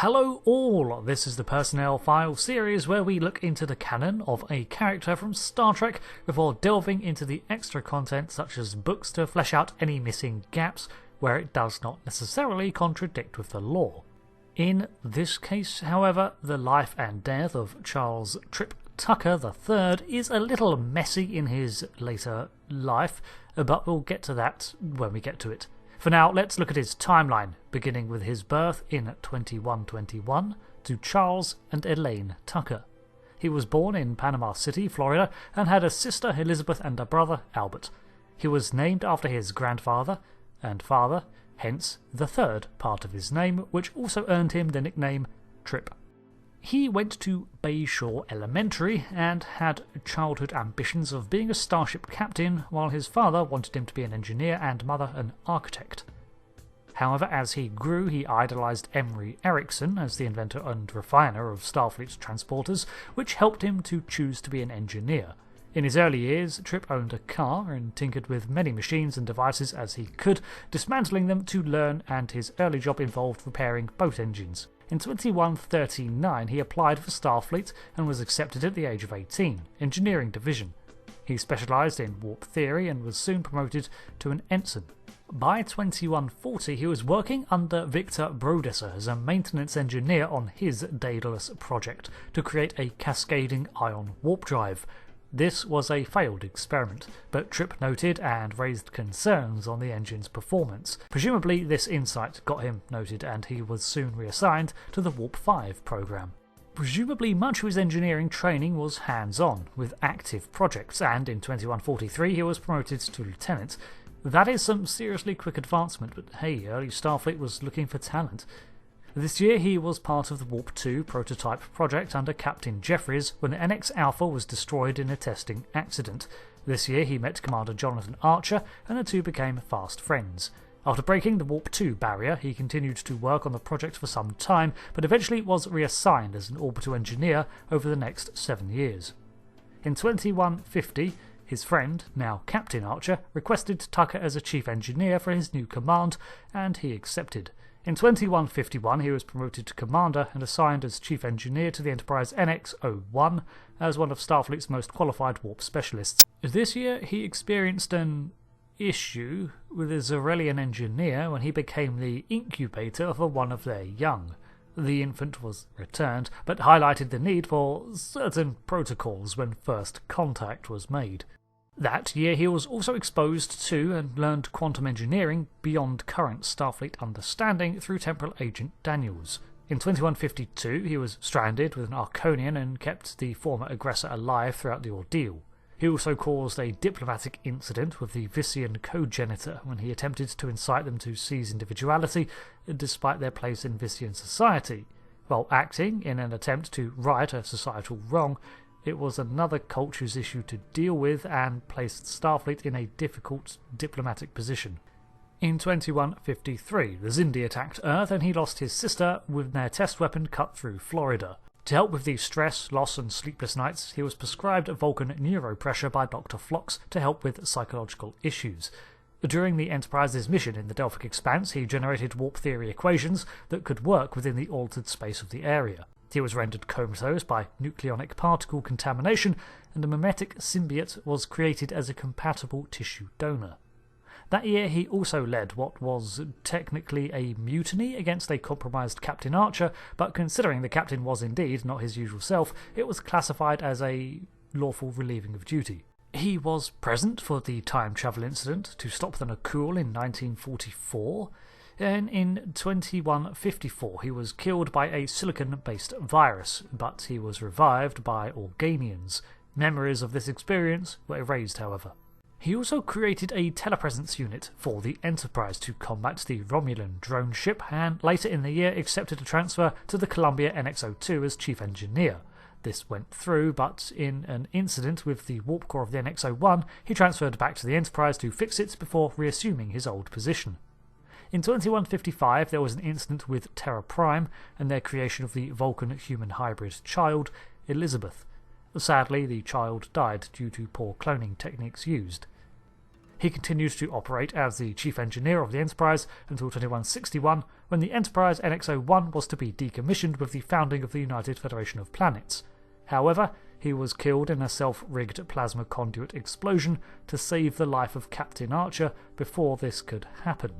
Hello all, this is the Personnel File series where we look into the canon of a character from Star Trek before delving into the extra content such as books to flesh out any missing gaps where it does not necessarily contradict with the lore. In this case, however, the life and death of Charles Trip Tucker III is a little messy in his later life, but we'll get to that when we get to it. For now, let's look at his timeline, beginning with his birth in 2121 to Charles and Elaine Tucker. He was born in Panama City, Florida, and had a sister Elizabeth and a brother Albert. He was named after his grandfather and father, hence the third part of his name, which also earned him the nickname Trip. He went to Bayshore Elementary and had childhood ambitions of being a starship captain, while his father wanted him to be an engineer and mother an architect. However, as he grew, he idolised Emery Erickson as the inventor and refiner of Starfleet's transporters, which helped him to choose to be an engineer. In his early years, Trip owned a car and tinkered with many machines and devices as he could, dismantling them to learn, and his early job involved repairing boat engines. In 2139 he applied for Starfleet and was accepted at the age of 18, Engineering Division. He specialised in warp theory and was soon promoted to an ensign. By 2140 he was working under Victor Brodesser as a maintenance engineer on his Daedalus project to create a cascading ion warp drive. This was a failed experiment, but Trip noted and raised concerns on the engine's performance. Presumably this insight got him noted and he was soon reassigned to the Warp 5 program. Presumably much of his engineering training was hands-on, with active projects, and in 2143 he was promoted to lieutenant. That is some seriously quick advancement, but hey, early Starfleet was looking for talent. This year he was part of the Warp 2 prototype project under Captain Jeffries when the NX Alpha was destroyed in a testing accident. This year he met Commander Jonathan Archer and the two became fast friends. After breaking the Warp 2 barrier, he continued to work on the project for some time, but eventually was reassigned as an orbital engineer over the next 7 years. In 2150, his friend, now Captain Archer, requested Tucker as a chief engineer for his new command, and he accepted. In 2151 he was promoted to commander and assigned as chief engineer to the Enterprise NX-01 as one of Starfleet's most qualified warp specialists. This year he experienced an issue with a Zarellian engineer when he became the incubator for one of their young. The infant was returned, but highlighted the need for certain protocols when first contact was made. That year he was also exposed to and learned quantum engineering beyond current Starfleet understanding through Temporal Agent Daniels. In 2152 he was stranded with an Arconian and kept the former aggressor alive throughout the ordeal. He also caused a diplomatic incident with the Vissian cogenitor when he attempted to incite them to seize individuality despite their place in Vissian society. While acting in an attempt to right a societal wrong, it was another culture's issue to deal with and placed Starfleet in a difficult diplomatic position. In 2153, the Xindi attacked Earth and he lost his sister with their test weapon cut through Florida. To help with the stress, loss and sleepless nights, he was prescribed Vulcan neuropressure by Dr. Phlox to help with psychological issues. During the Enterprise's mission in the Delphic Expanse, he generated warp theory equations that could work within the altered space of the area. He was rendered comatose by nucleonic particle contamination, and a mimetic symbiote was created as a compatible tissue donor. That year he also led what was technically a mutiny against a compromised Captain Archer, but considering the captain was indeed not his usual self, it was classified as a lawful relieving of duty. He was present for the time travel incident to stop the Nakul in 1944, and in 2154 he was killed by a silicon-based virus, but he was revived by Organians. Memories of this experience were erased, however. He also created a telepresence unit for the Enterprise to combat the Romulan drone ship, and later in the year accepted a transfer to the Columbia NX-02 as chief engineer. This went through, but in an incident with the warp core of the NX-01, he transferred back to the Enterprise to fix it before reassuming his old position. In 2155 there was an incident with Terra Prime and their creation of the Vulcan-human hybrid child, Elizabeth. Sadly, the child died due to poor cloning techniques used. He continued to operate as the chief engineer of the Enterprise until 2161, when the Enterprise NX-01 was to be decommissioned with the founding of the United Federation of Planets. However, he was killed in a self-rigged plasma conduit explosion to save the life of Captain Archer before this could happen.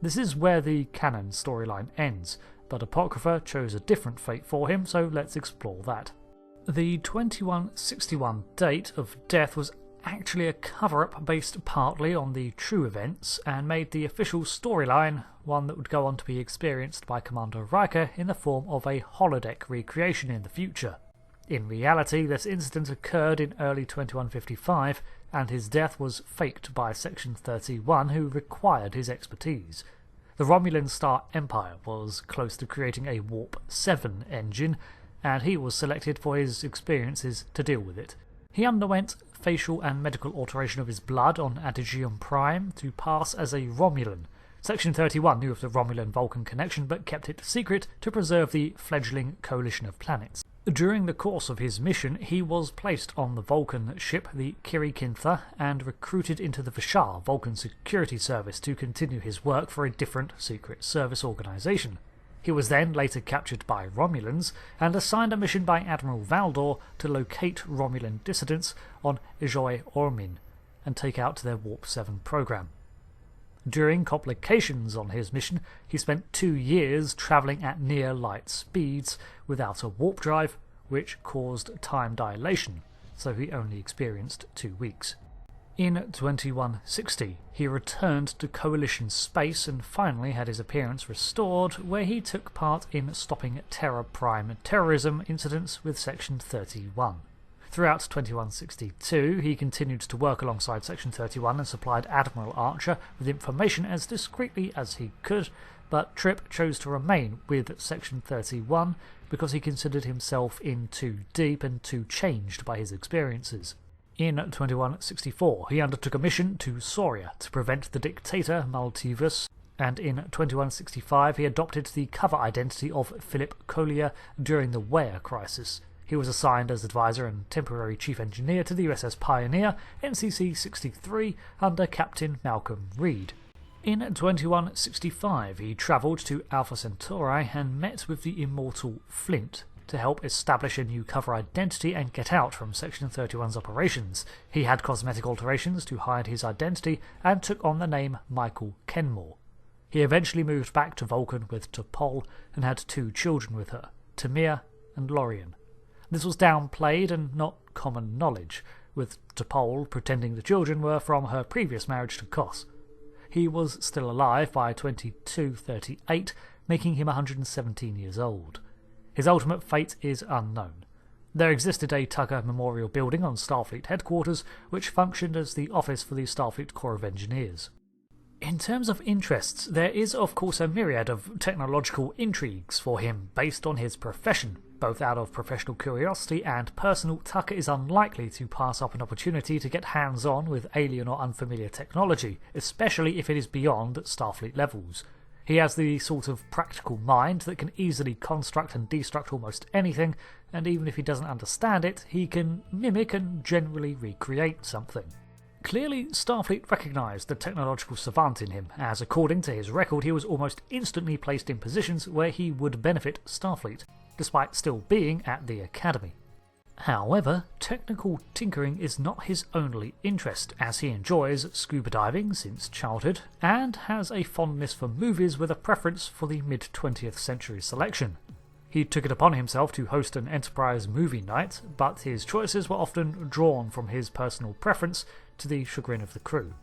This is where the canon storyline ends, but Apocrypha chose a different fate for him, so let's explore that. The 2161 date of death was actually a cover-up based partly on the true events, and made the official storyline one that would go on to be experienced by Commander Riker in the form of a holodeck recreation in the future. In reality, this incident occurred in early 2155, and his death was faked by Section 31, who required his expertise. The Romulan Star Empire was close to creating a Warp 7 engine, and he was selected for his experiences to deal with it. He underwent facial and medical alteration of his blood on Adigium Prime to pass as a Romulan. Section 31 knew of the Romulan-Vulcan connection but kept it secret to preserve the fledgling coalition of planets. During the course of his mission, he was placed on the Vulcan ship, the Kirikintha, and recruited into the Vishar Vulcan Security Service to continue his work for a different secret service organisation. He was then later captured by Romulans and assigned a mission by Admiral Valdor to locate Romulan dissidents on Ijoi Ormin and take out their Warp 7 program. During complications on his mission, he spent 2 years travelling at near light speeds without a warp drive, which caused time dilation, so he only experienced 2 weeks. In 2160, he returned to Coalition space and finally had his appearance restored, where he took part in stopping Terra Prime terrorism incidents with Section 31. Throughout 2162, he continued to work alongside Section 31 and supplied Admiral Archer with information as discreetly as he could, but Trip chose to remain with Section 31 because he considered himself in too deep and too changed by his experiences. In 2164, he undertook a mission to Soria to prevent the dictator Maltivus, and in 2165 he adopted the cover identity of Philip Collier during the Weir crisis. He was assigned as advisor and temporary chief engineer to the USS Pioneer, NCC-63, under Captain Malcolm Reed. In 2165, he travelled to Alpha Centauri and met with the immortal Flint to help establish a new cover identity and get out from Section 31's operations. He had cosmetic alterations to hide his identity and took on the name Michael Kenmore. He eventually moved back to Vulcan with T'Pol and had 2 children with her, Tamir and Lorien. This was downplayed and not common knowledge, with T'Pol pretending the children were from her previous marriage to Kos. He was still alive by 2238, making him 117 years old. His ultimate fate is unknown. There existed a Tucker Memorial Building on Starfleet headquarters, which functioned as the office for the Starfleet Corps of Engineers. In terms of interests, there is of course a myriad of technological intrigues for him based on his profession. Both out of professional curiosity and personal, Tucker is unlikely to pass up an opportunity to get hands-on with alien or unfamiliar technology, especially if it is beyond Starfleet levels. He has the sort of practical mind that can easily construct and destruct almost anything, and even if he doesn't understand it, he can mimic and generally recreate something. Clearly, Starfleet recognised the technological savant in him, as according to his record he was almost instantly placed in positions where he would benefit Starfleet, despite still being at the Academy. However, technical tinkering is not his only interest, as he enjoys scuba diving since childhood, and has a fondness for movies with a preference for the mid-20th century selection. He took it upon himself to host an Enterprise movie night, but his choices were often drawn from his personal preference, to the chagrin of the crew.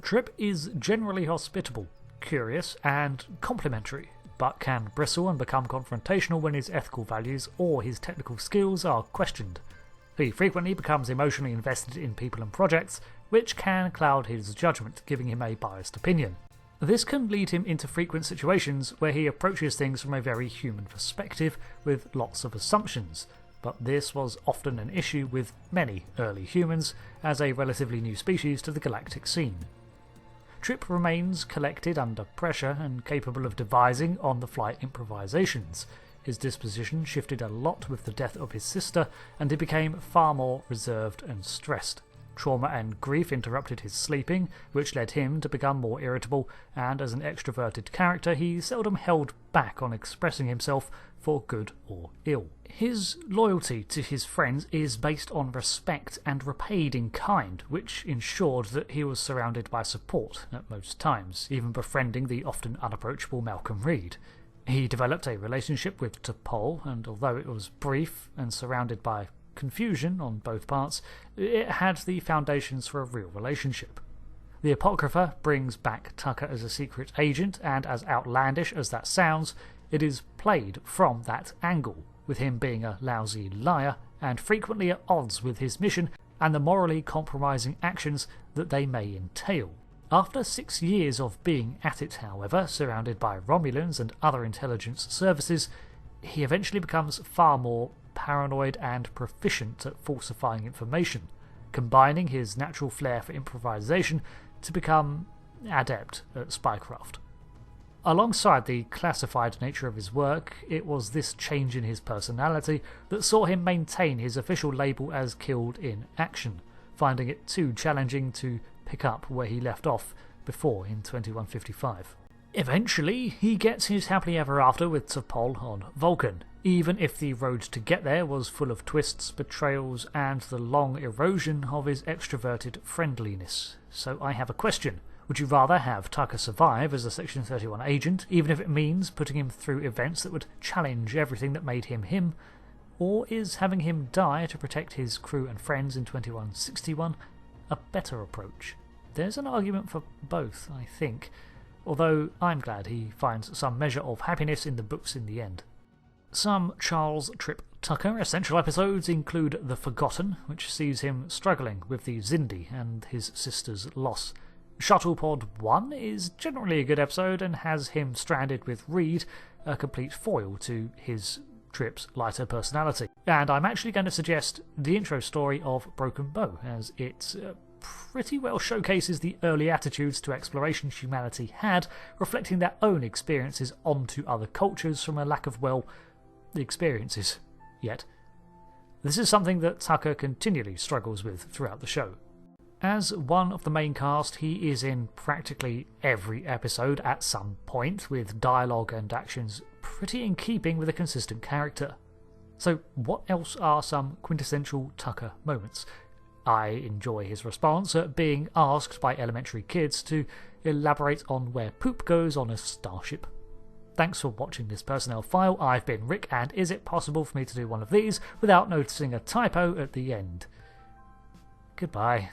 Trip is generally hospitable, curious, and complimentary, but can bristle and become confrontational when his ethical values or his technical skills are questioned. He frequently becomes emotionally invested in people and projects, which can cloud his judgment, giving him a biased opinion. This can lead him into frequent situations where he approaches things from a very human perspective, with lots of assumptions, but this was often an issue with many early humans, as a relatively new species to the galactic scene. Trip remains collected under pressure and capable of devising on-the-fly improvisations. His disposition shifted a lot with the death of his sister, and he became far more reserved and stressed. Trauma and grief interrupted his sleeping, which led him to become more irritable, and as an extroverted character he seldom held back on expressing himself for good or ill. His loyalty to his friends is based on respect and repaid in kind, which ensured that he was surrounded by support at most times, even befriending the often unapproachable Malcolm Reed. He developed a relationship with T'Pol, and although it was brief and surrounded by confusion on both parts, it had the foundations for a real relationship. The apocrypha brings back Tucker as a secret agent, and as outlandish as that sounds, it is played from that angle, with him being a lousy liar and frequently at odds with his mission and the morally compromising actions that they may entail. After 6 years of being at it, however, surrounded by Romulans and other intelligence services, he eventually becomes far more paranoid and proficient at falsifying information, combining his natural flair for improvisation to become adept at spycraft. Alongside the classified nature of his work, it was this change in his personality that saw him maintain his official label as Killed in Action, finding it too challenging to pick up where he left off before in 2155. Eventually, he gets his happily ever after with T'Pol on Vulcan, even if the road to get there was full of twists, betrayals, and the long erosion of his extroverted friendliness. So I have a question. Would you rather have Tucker survive as a Section 31 agent, even if it means putting him through events that would challenge everything that made him him, or is having him die to protect his crew and friends in 2161 a better approach? There's an argument for both, I think, although I'm glad he finds some measure of happiness in the books in the end. Some Charles Trip Tucker essential episodes include The Forgotten, which sees him struggling with the Xindi and his sister's loss. Shuttlepod 1 is generally a good episode and has him stranded with Reed, a complete foil to his Trip's lighter personality. And I'm actually going to suggest the intro story of Broken Bow, as it pretty well showcases the early attitudes to exploration humanity had, reflecting their own experiences onto other cultures from a lack of, well, experiences yet. This is something that Tucker continually struggles with throughout the show. As one of the main cast, he is in practically every episode at some point, with dialogue and actions pretty in keeping with a consistent character. So what else are some quintessential Tucker moments? I enjoy his response at being asked by elementary kids to elaborate on where poop goes on a starship. Thanks for watching this personnel file. I've been Rick, and is it possible for me to do one of these without noticing a typo at the end? Goodbye.